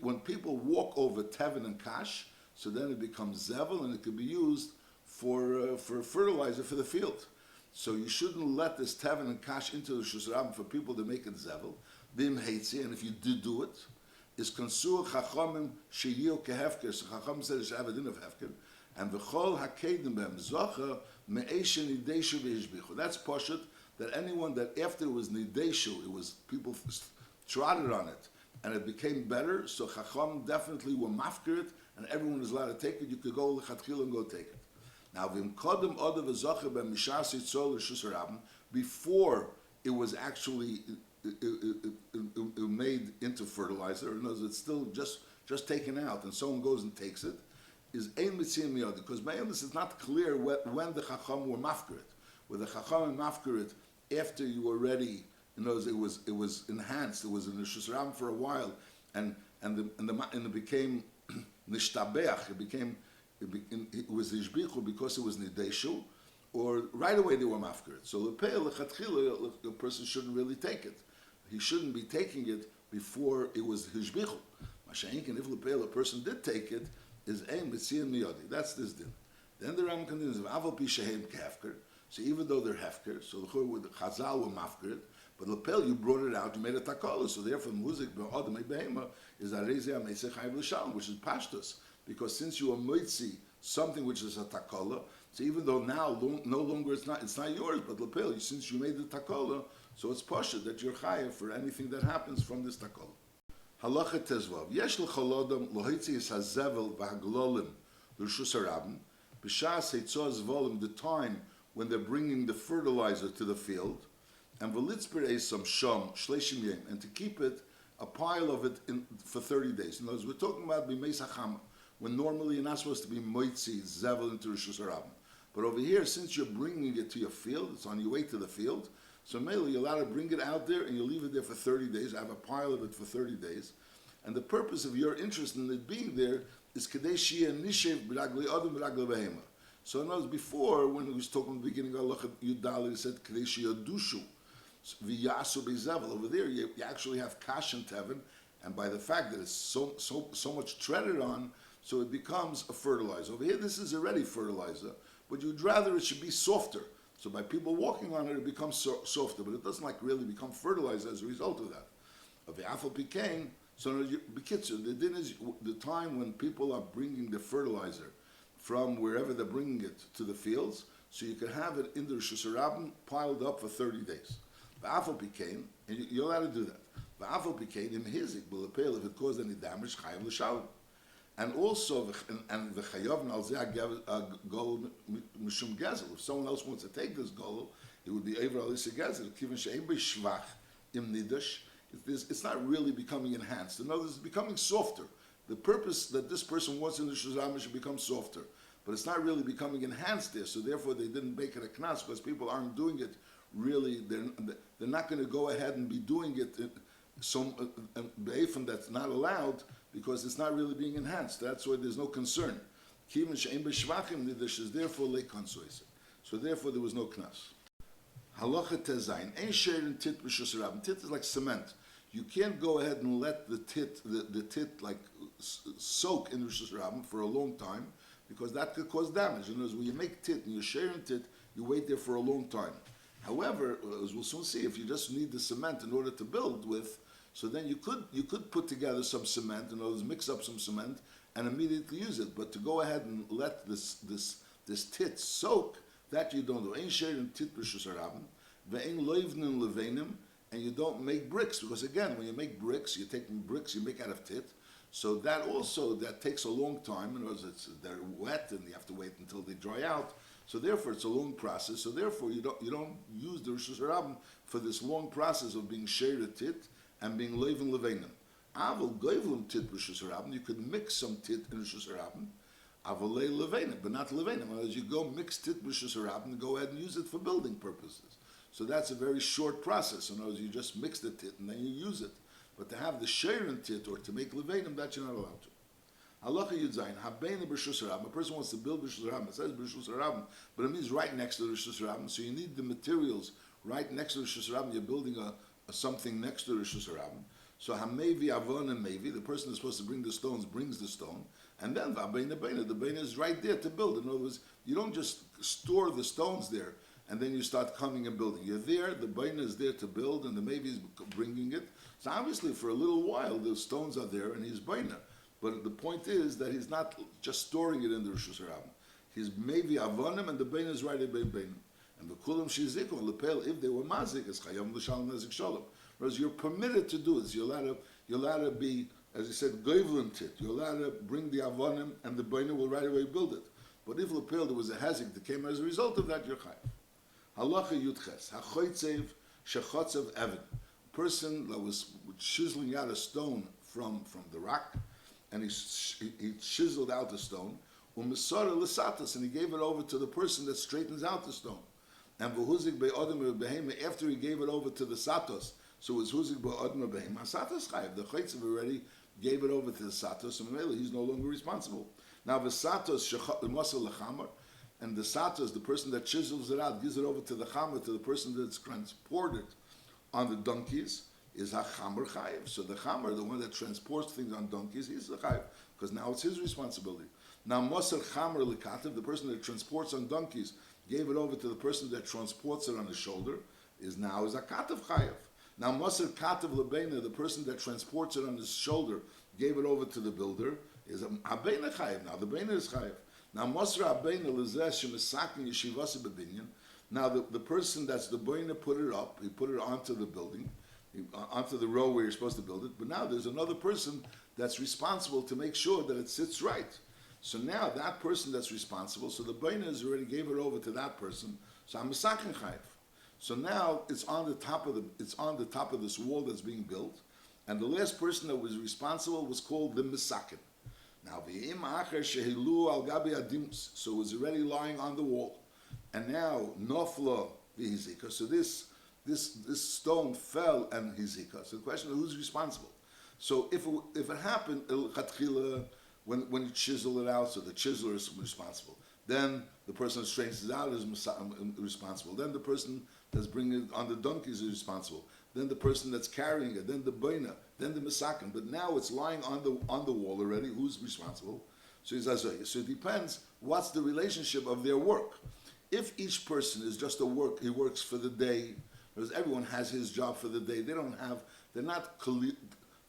When people walk over Tevin and Kash, so then it becomes zevel and it can be used for fertilizer for the field. So you shouldn't let this tevin and kash into the Rishus Harabim for people to make it zevel. Bim heitzi, and if you did do it, is konsur chachamim sheyiu kehefker. So chacham said it should have a din of hefker. And v'chol hakedim b'hem zocha me'eshen nideshu v'hishbichu. That's poshut that anyone that after it was nideshu, it was people trotted on it, and it became better. So chacham definitely were mafker it, and everyone is allowed to take it. You could go lechatchil and go take it. Now, before it was actually made into fertilizer, in other words, it's still just taken out, and someone goes and takes it, is ein mitziyim miyad, because by this is not clear when the chacham were mafkarit. Were the chacham mafkarit after you were ready? In other words, it was enhanced. It was in the Rishus Harabim for a while, and it became nishtabeach. It became it was Ishbichu because it was Nideshu, or right away they were mafkir. So lechatchila, the person shouldn't really take it. He shouldn't be taking it before it was Hishbichu. Masha'inkin, if a person did take it, is aim mitziyah miyadi. That's this din. Then the Ram continues, aval pi shehem kefker. So even though they're hefker, so the Chazal were mafkir, but lapel you brought it out, you made a takola. So therefore, muzik be'odem behema is arezia meisech chayv l'shalom, which is pashtus, because since you are moitzi something which is a takola, so even though now no longer it's not yours, but lapel, since you made the takola, so it's pasha that you're chayav for anything that happens from this takola. Halacha tezvav yesh l'cholodam lohitzi is hazevel v'haglolim l'rshus harabim b'shas heitzos volim, the time when they're bringing the fertilizer to the field, and v'litzper esam sham shleishim yem, and to keep it, a pile of it for 30 days. In other words, we're talking about b'meis hachama, when normally you're not supposed to be moitzi zevel into rishus harabim. But over here, since you're bringing it to your field, it's on your way to the field, so mainly you're allowed to bring it out there and you leave it there for 30 days. I have a pile of it for 30 days. And the purpose of your interest in it being there is kadei shia nishev b'ragli adam b'ragli behema. So in other words, before, when we was talking at the beginning of Allah Yudal, he said kadei shia dushu v'yasu b'zevel. Over there, you actually have kash and tevin, and by the fact that it's so much treaded on, so it becomes a fertilizer. Over here, this is already fertilizer, but you'd rather it should be softer. So by people walking on it, it becomes softer, but it doesn't like really become fertilizer as a result of that. Of the afal pikain, so the din is the time when people are bringing the fertilizer from wherever they're bringing it to the fields, so you can have it in the Rishus Harabim piled up for 30 days. The afal pikain, and you're allowed to do that. The afal pikain im hizik b'lepel, if it caused any damage, chayav l'shalom. And also, and the chayav al zeh gol mishum gezel. If someone else wants to take this gol, it would be over alisa gezel. Kiven she'em b'shvach im nidash. It's not really becoming enhanced. In other words, it's becoming softer. The purpose that this person wants in the shuzam should become softer, but it's not really becoming enhanced there. So therefore, they didn't make it a knas because people aren't doing it. Really, they're not going to go ahead and be doing it. Some be'efim that's not allowed, because it's not really being enhanced. That's why there's no concern. Therefore, so therefore, there was no knas. Halacha tezayin. Ein sherin tit b'shus harabim. Tit is like cement. You can't go ahead and let the tit like soak in rishus harabim for a long time, because that could cause damage. In other words, when you make tit and you're sharing tit, you wait there for a long time. However, as we'll soon see, if you just need the cement in order to build with, so then you could put together some cement, in other words, mix up some cement and immediately use it. But to go ahead and let this tit soak, that you don't do. Ein sherin tit b'rishus harabim, ve'ein loivnim leveinim, and you don't make bricks, because again, when you make bricks, you're taking bricks you make out of tit. So that takes a long time. In other words, they're wet and you have to wait until they dry out. So therefore, it's a long process. So therefore, you don't use the rishus harabim for this long process of being sheir tit and being leivin leveinim. Aval goivlim tit b'rishus harabim. You could mix some tit in rishus harabim. Avalei leveinim, but not leveinim. As you go mix tit b'rishus harabim and go ahead and use it for building purposes. So that's a very short process. In other words, you just mix the tit and then you use it. But to have the sheir tit or to make leveinim, that you're not allowed to. Halacha Yud Zayin, habeina b'rishus harabim. A person wants to build b'rishus harabim. It says b'rishus harabim, but it means right next to the rishus harabim. So you need the materials right next to the rishus harabim. You're building a something next to the rishus harabim. So hamevi avon and mevi, the person that's supposed to bring the stones brings the stone, and then v'abeina beina, the beina is right there to build. In other words, you don't just store the stones there and then you start coming and building. You're there, the beina is there to build, and the mevi is bringing it. So obviously, for a little while, the stones are there, and he's beina. But the point is that he's not just storing it in the rishus harabim. He's maybe avonim, and the bein is right at bein. And the kulam shizikon lepel, if they were mazik, is chayam l'shalom nezik shalom. Whereas you're permitted to do this. You're allowed to be, as he said, goivlin tit. You're allowed to bring the avonim, and the bein will right away build it. But if lepel there was a hazik that came as a result of that, you're chayav. Halacha yudches hachoitzev shechotzev evan. Person that was chiseling out a stone from the rock, and he chiseled out the stone, and he gave it over to the person that straightens out the stone. And after he gave it over to the satos, so it was huzik be'odem behema, satos chayiv. The chaytzev already gave it over to the satos, and he's no longer responsible. Now the satos muscle lechamer, and the satos, the person that chisels it out, gives it over to the chamer, to the person that's transported on the donkeys, is a chamer chayiv. So the chamer, the one that transports things on donkeys, he's the chayiv, because now it's his responsibility. Now moser chamer lekativ, the person that transports on donkeys, gave it over to the person that transports it on his shoulder, is a katav chayiv. Now moser katav lebeina, the person that transports it on his shoulder, gave it over to the builder, is a beina chayiv. Now the beina is chayiv. Now moser beina lezeh shemisakin yeshivasi bebinyan. Now the person that's the beina put it up, he put it onto the building, onto the row where you're supposed to build it. But now there's another person that's responsible to make sure that it sits right. So now that person that's responsible, so the beina has already gave it over to that person. So I'm misakin chayiv. So now it's on the top of this wall that's being built, and the last person that was responsible was called the misakin. Now v'im acher shehilu al gabi adimus, so it was already lying on the wall, and now nofla v'hizika. So this stone fell and hizika. So the question is who's responsible? So if it happened when you chisel it out, so the chiseler is responsible. Then the person that straightens it out is responsible. Then the person that's bringing it on the donkeys is responsible. Then the person that's carrying it. Then the beina. Then the misakin. But now it's lying on the wall already. Who's responsible? So he says, so it depends. What's the relationship of their work? If each person is just he works for the day, because everyone has his job for the day.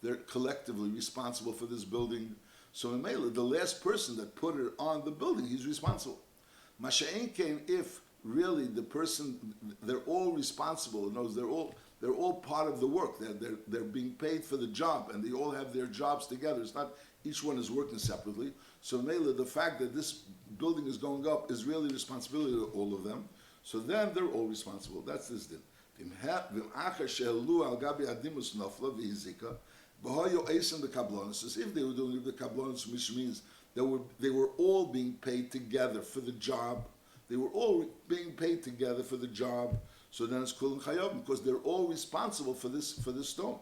They're collectively responsible for this building. So in Mela, the last person that put it on the building, he's responsible. Masha'en came if really the person, they're all responsible. In other words, they're all part of the work. They're being paid for the job, and they all have their jobs together. It's not each one is working separately. So in Mela, the fact that this building is going up is really responsibility of all of them. So then they're all responsible. That's this din. Says if they were doing the kablonis, which means they were all being paid together for the job. They were all being paid together for the job. So then it's kol chayavim because they're all responsible for this stone.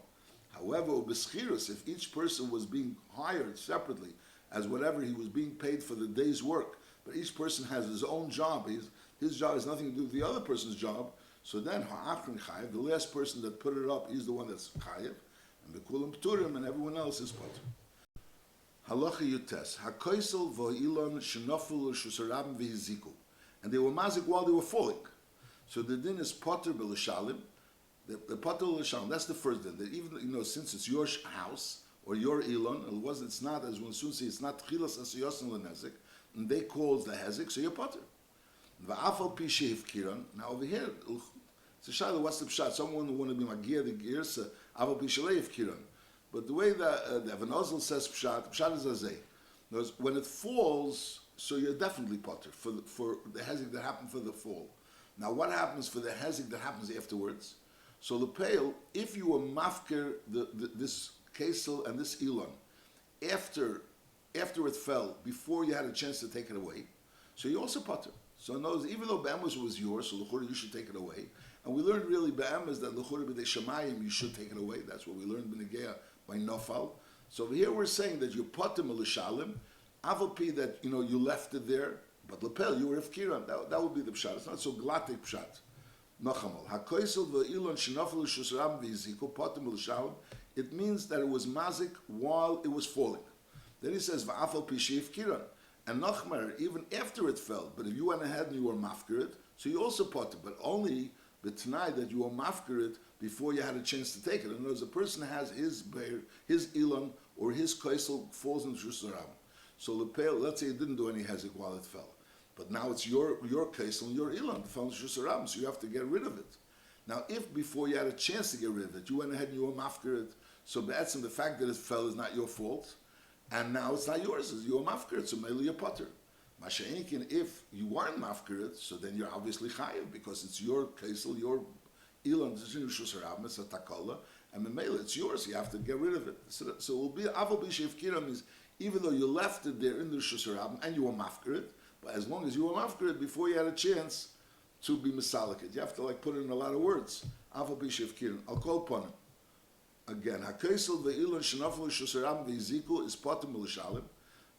However, if each person was being hired separately as whatever he was being paid for the day's work, but each person has his own job. His job has nothing to do with the other person's job. So then ha'achrin chayiv, the last person that put it up, he's the one that's chayiv. And the kulam pturim and everyone else is potter. Halacha yutes hakoisel v'ilon shenofel shusarabim v'hiziku, and they were mazik while they were falling. So the din is potter b'lishalim. The potter b'lishalim. That's the first din. That even since it's your house or your ilon, it's not as we'll soon see. It's not chilas asiyosin lenezik, and they calls the hezik. So you're potter. V'afal pi sheif kiran. Now over here, it's a shayla. What's the pshat? Someone who want to be magir the girsa. But the way that the Avanozel says pshat is azay. When it falls, so you're definitely potter for the hezek that happened for the fall. Now, what happens for the hezek that happens afterwards? So the pale, if you were mafker this kesel and this elon after it fell, before you had a chance to take it away, so you also potter. So in other words, even though Be'emes was yours, so l'chura you should take it away. And we learned really Be'emes that l'chura b'dei shamayim you should take it away. That's what we learned b'negeya by Nofal. So over here we're saying that you potter m'lishalim, avalpi that you left it there, but lepel you were ifkiran. That would be the pshat. It's not so glatik pshat. Nochamal hakoisel v'ilon shenofel shusram v'yiziku potter m'lishalim. It means that it was mazik while it was falling. Then he says v'afal pi she'ifkiran. And Nachmer, even after it fell, but if you went ahead and you were mafkarit, so you also potter, but only the tonight that you were mafkarit before you had a chance to take it. In other words, a person has his beir, his ilan, or his kaisel falls into Shusharam. So let's say it didn't do any hezek while it fell. But now it's your kaisel and your ilan fell into Shusharam, so you have to get rid of it. Now, if before you had a chance to get rid of it, you went ahead and you were mafkarit, so that's the fact that it fell is not your fault. And now it's not yours, it's your mafkarit, so mainly your potter. Masha'inkin, if you weren't mafkarit, so then you're obviously chayiv, because it's your kaisel, your ilan, it's a takala, and memela, it's yours, you have to get rid of it. So it will be, avol b'shevkira means, even though you left it there in the shusarab, and you were mafkarit, but as long as you were mafkarit, before you had a chance to be misaliket, you have to put in a lot of words. Avol b'shevkira, I'll call upon him. Again, hakaisel ve'ilon shenafel shusarab ve'yiziku is potem l'shalim.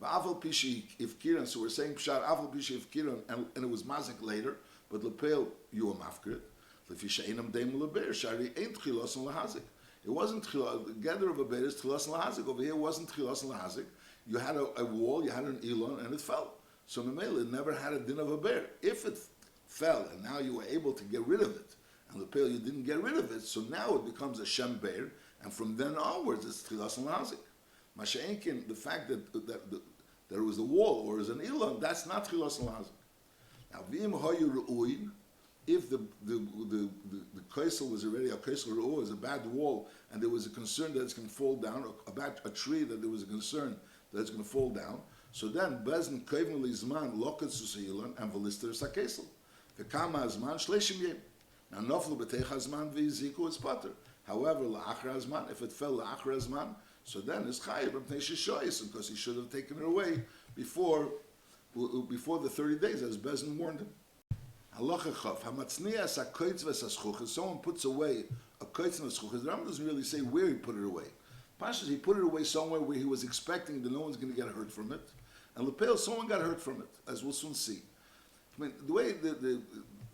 V'aval pishi ifkiran, so we're saying pshat aval pishi ifkiran, and it was mazik later, but lepel you a mafkrit. Lefisha einam deim leber shari ain't chilos and lahazik. It wasn't the gather of a bear is chilos and lahazik. Over here, it wasn't chilos and lahazik. You had a wall, you had an elon, and it fell. So Memele never had a din of a bear. If it fell and now you were able to get rid of it, and lepel you didn't get rid of it, so now it becomes a shem bear, and from then onwards it's chilos and lahazik. Masha'enkin, the fact that there was a wall or is an elon, that's not chilos and lahazik. Now, v'im hoyu ru'uin, if the kaisel was already a kaisel ru'u, is a bad wall, and there was a concern that it's going to fall down, about a tree that there was a concern that it's going to fall down, so then bezin kevin lizman loket suseilan and velister sakesel. V'kama azman shleishim yem. Now noflu b'teich azman v'yiziku is potter. However, la'achra azman, if it fell la'achra azman, so then it's chayiv b'pnei shishoyis, because he should have taken it away before the 30 days, as Bezin warned him. Halacha chav, hamatznias hakoitz v'saschuch, if someone puts away a koitz and a schuch, the Rambam doesn't really say where he put it away. Pashas, he put it away somewhere where he was expecting that no one's going to get hurt from it, and lepel, someone got hurt from it, as we'll soon see. I mean, the way the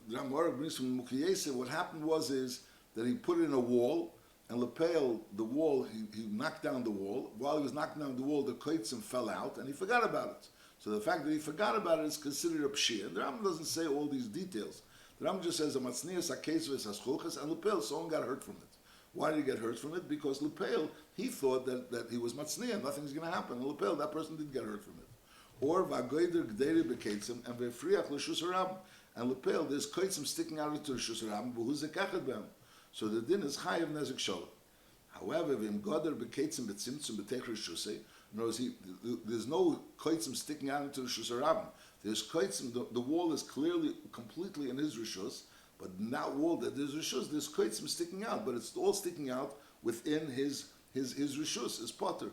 Rambam brings from Mukiyese, what happened is that he put it in a wall, and lepel, the wall, he knocked down the wall. While he was knocking down the wall, the koitzim fell out, and he forgot about it. So the fact that he forgot about it is considered a pshia. The Rambam doesn't say all these details. The Rambam just says, "Amatznias haketz v'saschuches," and lepel, someone got hurt from it. Why did he get hurt from it? Because lepel, he thought that he was matzniah, nothing's going to happen. And lepel, that person did get hurt from it. Or v'agoyder gderi b'keitzim and v'friach l'shus harabim. And lepel, there's keitzim sticking out into the shus harabim, but who's the kachet b'hem? So the din is chayiv nezek shalom. However, v'im goder b'keitzim b'tzimtzum b'teich rishusei, there's no keitzim sticking out into the shus harabim. There's keitzim, the wall is clearly, completely in his rishus, but in that wall that there's rishus, there's keitzim sticking out, but it's all sticking out within his rishus, his potter.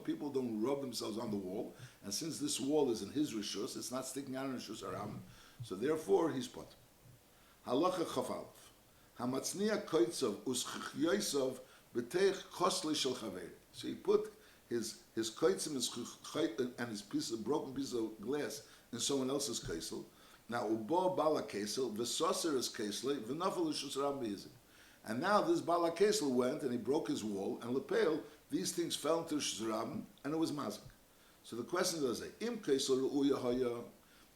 People don't rub themselves on the wall, and since this wall is in his rishus, it's not sticking out in rishus aram. So therefore, he's potter. Halacha chafalv. Hamatzniya koitzov uschyoisov b'teich kosli shel chaver. So he put his koitzim and his broken piece of glass in someone else's kaisel. Now ubo bala kaisel v'soser is kaisel v'nafel rishus aram b'yizik. And now this Bala Kesel went and he broke his wall, and lepel, these things fell into Shizrabim, and it was mazik. So the question is, Im Kesel Ru'uya Haya,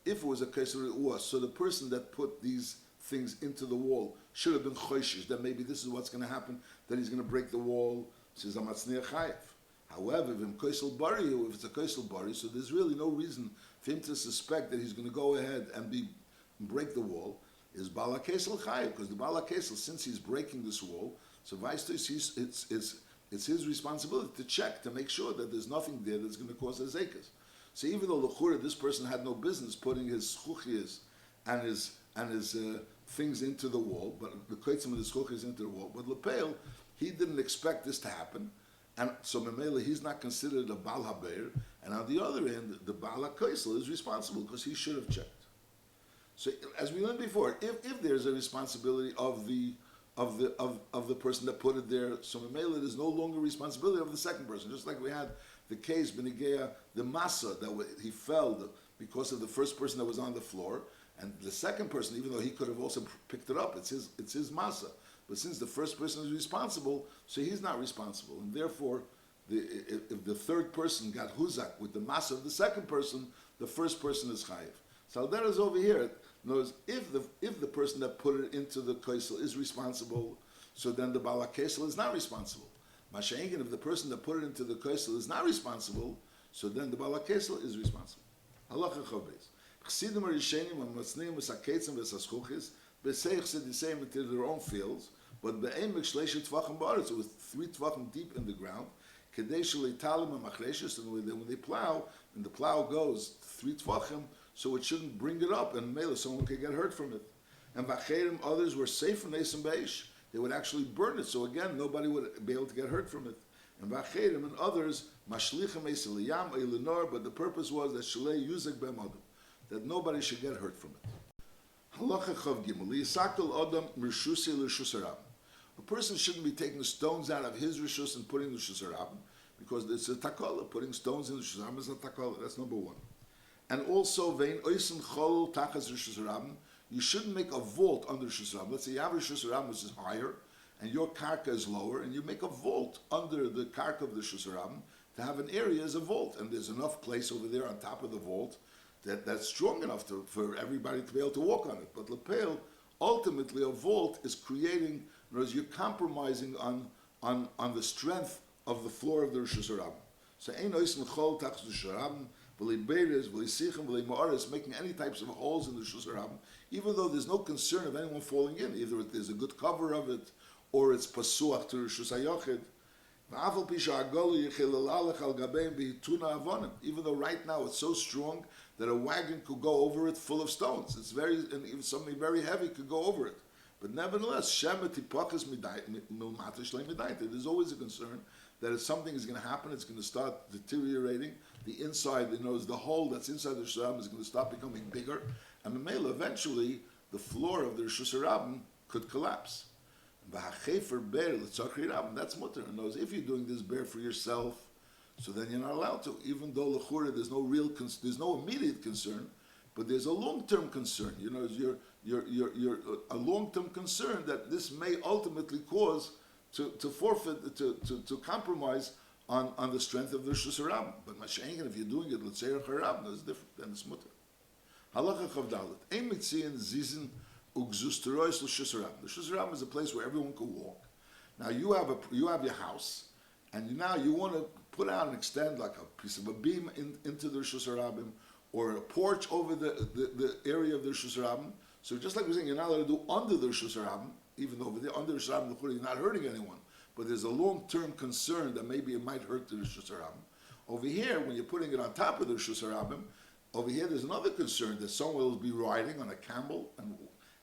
if it was a Kesel Ru'uya, so the person that put these things into the wall should have been choishish, that maybe this is what's going to happen, that he's going to break the wall, says Amatzniya Chayev. However, if it's a Kesel Bari, so there's really no reason for him to suspect that he's going to go ahead and break the wall, is Bala Kesel Chayev, because the Bala Kesel, since he's breaking this wall, so it's his responsibility to check, to make sure that there's nothing there that's going to cause a zekas. So even though l'chura, this person had no business putting his schuchias and his things into the wall, but the kaitzim of the schuchias into the wall, but lepel, he didn't expect this to happen, and so memela, he's not considered a Bal Haber, and on the other end, the Bala Kesel is responsible because he should have checked. So, as we learned before, if there's a responsibility of the person that put it there, so Mamela, there's no longer responsibility of the second person. Just like we had the case Benigea, the masa that he fell because of the first person that was on the floor, and the second person, even though he could have also picked it up, it's his masa. But since the first person is responsible, so he's not responsible, and therefore, if the third person got huzak with the masa of the second person, the first person is chayiv. So that is over here. Knows if the person that put it into the kaisel is responsible, so then the Bala Kesel is not responsible. Masha'enkin, if the person that put it into the kaisel is not responsible, so then the Bala Kesel is responsible. Halacha chavbeis. Chsidim harishenim hamatzniim v'saketzim v'saschuchis b'seich said the same into their own fields, but be'emek shleishet tvachim ba'aretz, it was 3 tvachim deep in the ground. Kedei shleitalim ha'machreshes, and when they plow, and the plow goes 3 tvachim, so it shouldn't bring it up, and mele, someone could get hurt from it. And vacherim, others were safe from Esim Beish. They would actually burn it, so again, nobody would be able to get hurt from it. And vacherim and others, mashlichem Esim liyam eilinor, but the purpose was that shalei yuzek b'madim, that nobody should get hurt from it. Halacha chav gimel, liyisakol adam mirshusi l'rshus harabim. A person shouldn't be taking the stones out of his rishus and putting the rishus harabim. because it's a takola. Putting stones in the Rosh Hashanah is a takola. That's number one. And also, vein oisen chol tachas Rosh Hashanah. You shouldn't make a vault under Rosh Hashanah. Let's say you have a Rosh Hashanah which is higher, and your karka is lower, and you make a vault under the karka of the Rosh Hashanah to have an area as a vault, and there's enough place over there on top of the vault that's strong enough for everybody to be able to walk on it. But lepel, ultimately, a vault is creating, in other words, you're compromising on the strength of the floor of the Rosh Hashanah. So, ein oisen chol tachas Rosh Hashanah, v'li beiris, v'li sichim, v'li ma'aris, making any types of holes in the Rosh Hashanah, even though there's no concern of anyone falling in. Either there's a good cover of it, or it's pasuach to Rosh Hashanah. Even though right now it's so strong that a wagon could go over it full of stones. It's very, and even something very heavy could go over it. But nevertheless, there's always a concern that if something is going to happen, it's going to start deteriorating. The inside, the hole that's inside the Rosh Hashanah is going to start becoming bigger. And eventually, the floor of the Rosh Hashanah could collapse. That's mutter. And knows if you're doing this bear for yourself, so then you're not allowed to. Even though l'chura there's no there's no immediate concern, but there's a long-term concern. You're a long-term concern that this may ultimately cause to forfeit, to compromise on the strength of the Rosh Hashanah. But Mashiach, if you're doing it, let's say Harab, that's different. Then it's mutter. Halacha Chavdalet. Ein mitziyin zizin ugzusterois l'Rosh Hashanah. The Rosh Hashanah is a place where everyone can walk. Now you have your house, and now you want to put out and extend like a piece of a beam into the Rosh Hashanah, or a porch over the area of the Rosh Hashanah. So just like we're saying, you're not allowed to do under the Rosh Hashanah, even though over there under the Rosh Hashanah you're not hurting anyone. But there's a long-term concern that maybe it might hurt the Rosh Hashanah. Over here, when you're putting it on top of the Rosh Hashanah, over here there's another concern that someone will be riding on a camel, and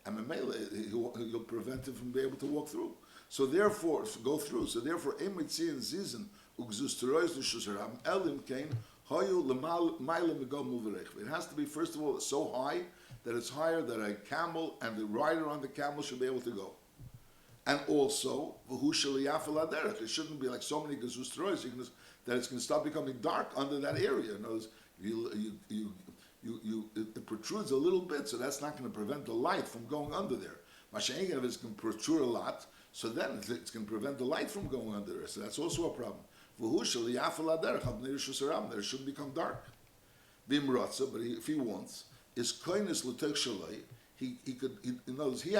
he'll prevent him from being able to walk through. So therefore, go through. So therefore, emitzian zizin ugzusterois l'shusharam elim kain hayu l'mayla megam mulverech. It has to be, first of all, so high that it's higher that a camel and the rider on the camel should be able to go. And also, v'hu sheliyafel aderech. It shouldn't be like so many gezusterois that it's going to start becoming dark under that area. In other words, it protrudes a little bit, so that's not going to prevent the light from going under there. Masha'en, if it's going to protrude a lot, so then it's going to prevent the light from going under there. So that's also a problem. There it shouldn't become dark. But if he wants, is koines l'tek shalei, he knows he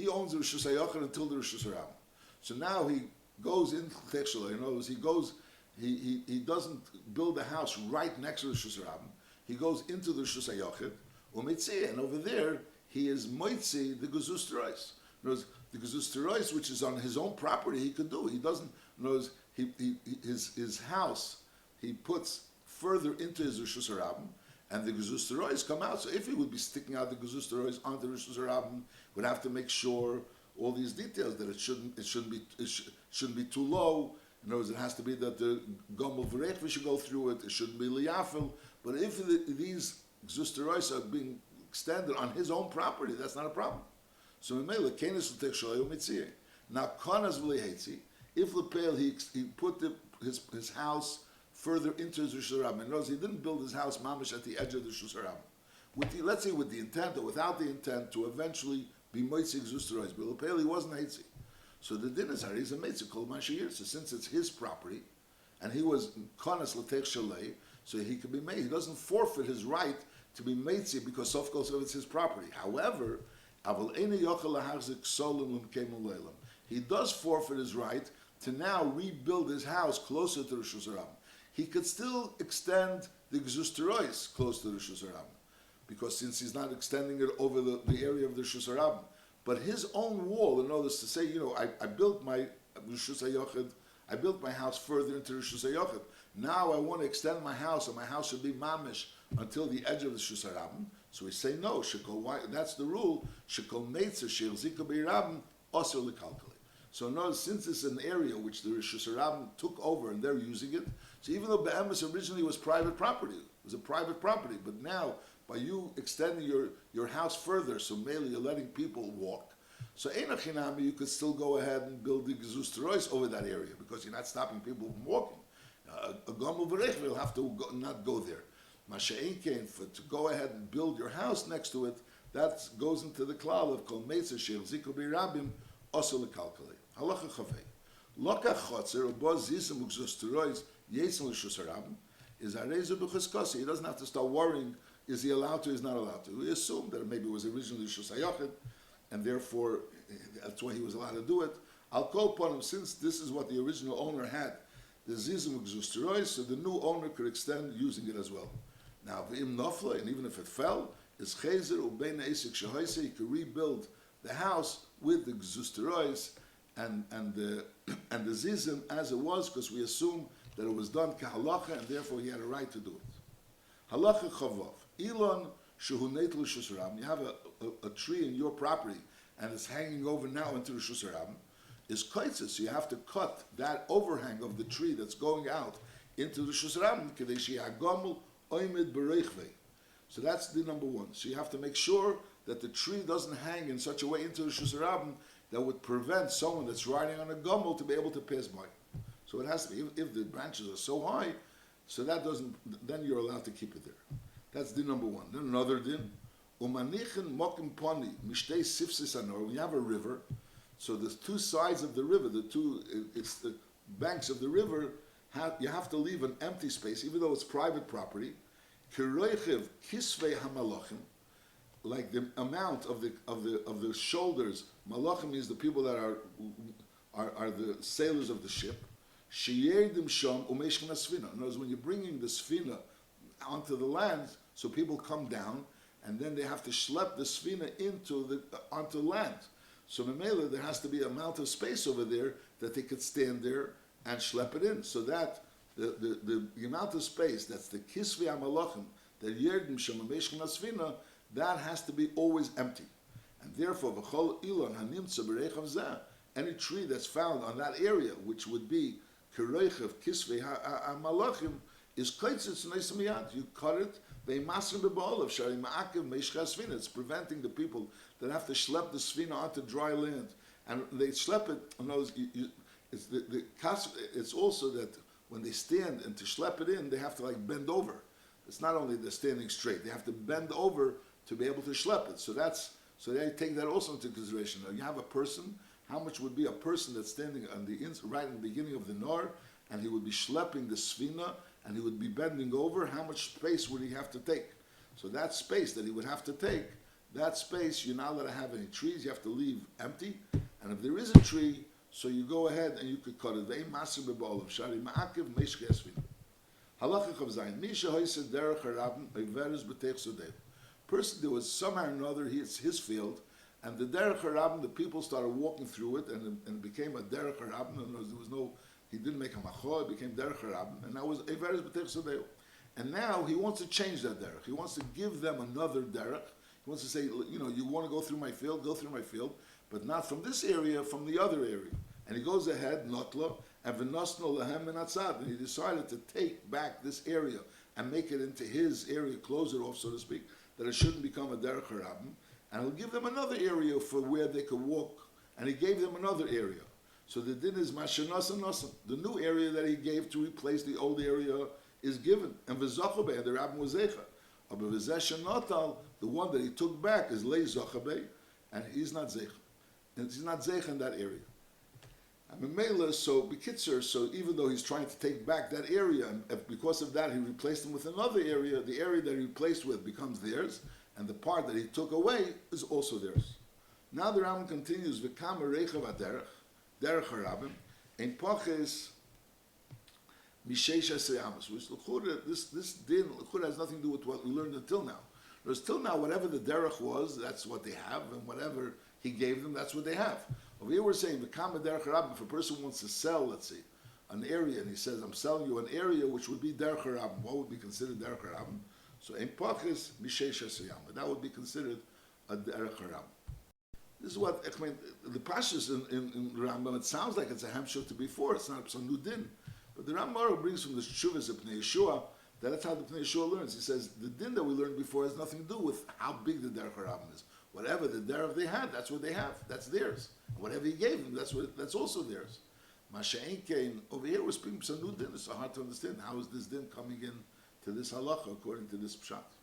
owns the Rosh Hashanah until the Rosh Hashanah. So now he goes into l'tek shalei. In other words, he doesn't build a house right next to the Rosh Hashanah. He goes into the Rosh Hashanah, and over there he is moitzi the gezus terois. In other words, the gezus terois, which is on his own property, he could do. He doesn't. In other words, his house he puts further into his Rosh Hashanah, and the gezus terois come out. So if he would be sticking out the gezus terois onto the Rosh Hashanah, would have to make sure all these details that it shouldn't be too low. In other words, it has to be that the gomel v'rechvi should go through it. It shouldn't be liyafil. But if these zusterois are being extended on his own property, that's not a problem. So Mimela kenes l'tek shalei u'mitziyeh. Now kanas v'lehetzi. If lepel he put his house further into his Rosh Hashanah. In other words, he didn't build his house mamish at the edge of the Rosh Hashanah. Let's say with the intent or without the intent to eventually be moitzik zusterois. But lepel he wasn't hetzi. So the din is he's a mitzvah called mashiyir. So since it's his property, and he was kanas l'tek shalei, so he could be made. He doesn't forfeit his right to be meitzi because sof kol it's his property. However, he does forfeit his right to now rebuild his house closer to the Rosh Hashanah. He could still extend the gezus terois close to the Rosh Hashanah, because since he's not extending it over the area of the Rosh Hashanah, but his own wall, in order to say, I built my Rosh Hashanah, I built my house further into Rosh Hashanah. Now I want to extend my house, and my house should be mamish until the edge of the Rosh Hashanah. So we say no. That's the rule. Shekol meitzer sheilzika beirabim osir lekalkali. So notice, since it's an area which the Rosh Hashanah took over and they're using it, so even though Be'emes originally was private property, it was a private property, but now by you extending your house further, so mainly you're letting people walk. So Einachinami, you could still go ahead and build the gezus terois over that area because you're not stopping people from walking. A gomel v'rechve will have to not go there. Masha'en came to go ahead and build your house next to it. That goes into the klal of kol meitzer shel ziku b'rabim also lekalkale. Halacha chavei. Lokach chotzer uboz zisem uxusteroids yesel l'shusarabim is arezu b'chuskasi. He doesn't have to start worrying. Is he allowed to? Is not allowed to? We assume that maybe it was originally shusayachid, and therefore that's why he was allowed to do it. I'll call upon him since this is what the original owner had. The zizim uxusteroids, so the new owner could extend using it as well. Now, v'im nofla, and even if it fell, is chezer ubein esik shehoise. He could rebuild the house with the gzusterois and the zizim as it was, because we assume that it was done kahalacha, and therefore he had a right to do it. Halacha chavav. Elon shehu netel shusarabim. You have a tree in your property, and it's hanging over now into the shusarabim. Is koitzes, so you have to cut that overhang of the tree that's going out into the shusarabim kadeshi hagomel oimid bereichvei. So that's the number one. So you have to make sure that the tree doesn't hang in such a way into the shusarabim that would prevent someone that's riding on a gomel to be able to pass by. So it has to be, if the branches are so high, so that doesn't, then you're allowed to keep it there. That's din number one. Then another din, umanichen mokim poni mishtei sifsis anor. When you have a river, so there's two sides of the river, it's the banks of the river, you have to leave an empty space, even though it's private property. Kiroichev kisvei hamalachim, like the amount of the shoulders. Malachim means the people that are the sailors of the ship. Sheyedim sham umeishkin asfina. In other words, when you're bringing the sfina onto the land, so people come down, and then they have to schlep the sfina onto land. So memela, there has to be an amount of space over there that they could stand there and schlep it in. So that the amount of space, that's the kisvei hamalachim, that yerdim sham umeishkin asfina, that has to be always empty. And therefore, v'chol ilon hanimtza b'reichav zeh, any tree that's found on that area, which would be kireichav kisvei hamalachim, is kaitzitz neisam miyad. You cut it, they masrim b'ba'olav shari ma'akiv meishcha sfina. It's preventing the people that have to schlep the sfina onto dry land, and they schlep it. You know, it's also that when they stand and to schlep it in, they have to like bend over. It's not only they're standing straight; they have to bend over to be able to schlep it. So they take that also into consideration. Now you have a person. How much would be a person that's standing on right in the beginning of the nor, and he would be schlepping the sfina, and he would be bending over? How much space would he have to take? So that space that he would have to take, that space, you're not allowed to have any trees. You have to leave empty. And if there is a tree, so you go ahead and you could cut it. Ve'im maser b'ba'olav shari ma'akiv meishkei sfina. Halacha chav zayin. Misha hoysed derech harabim eiveres b'teich sodeh. Person, there was somehow or another, it's his field, and the derech harabim, the people started walking through it, and it became a derech harabim. And there was no, he didn't make a macho, it became derech harabim, and that was eiveres b'teich sodeh. And now he wants to change that derech. He wants to give them another derech. He wants to say, you know, you want to go through my field, go through my field, but not from this area, from the other area. And he goes ahead, notlo, and v'nosno lahem menatzad, and he decided to take back this area and make it into his area, close it off, so to speak, that it shouldn't become a derech harabim, and he'll give them another area for where they could walk, and he gave them another area. So the din is mashenasa nasam. The new area that he gave to replace the old area is given, and v'zachabe, and the rabbin was zecha. But v'zeh shenotal, the one that he took back is lei zachabe, and he's not zecha, and he's not zecha in that area. And Memela, so Bekitzer, so even though he's trying to take back that area, and because of that he replaced him with another area, the area that he replaced with becomes theirs, and the part that he took away is also theirs. Now the Rambam continues, V'kam erechav aderech, derech harabim, ein poches mishesh asayamos, which this din has nothing to do with what we learned until now. Whereas till now, whatever the derech was, that's what they have, and whatever he gave them, that's what they have. Over here we're saying the kama derech harabim. If a person wants to sell, let's see, an area, and he says, "I'm selling you an area which would be derech harabim." What would be considered derech harabim? So ein pachis mishesh asayam. That would be considered a derech harabim. This is what I mean. The pashas in Rambam. It sounds like it's a hamshah to before. It's not some new din, but the Rambam brings from the Shuvas of Pnei Yeshua that that's how the Pnei Yeshua learns. He says the din that we learned before has nothing to do with how big the derech harabim is. Whatever the derech they had, that's what they have. That's theirs. And whatever he gave them, that's also theirs. Masha'enkein, over here we're speaking some new din. It's so hard to understand. How is this din coming in to this halacha according to this pshat?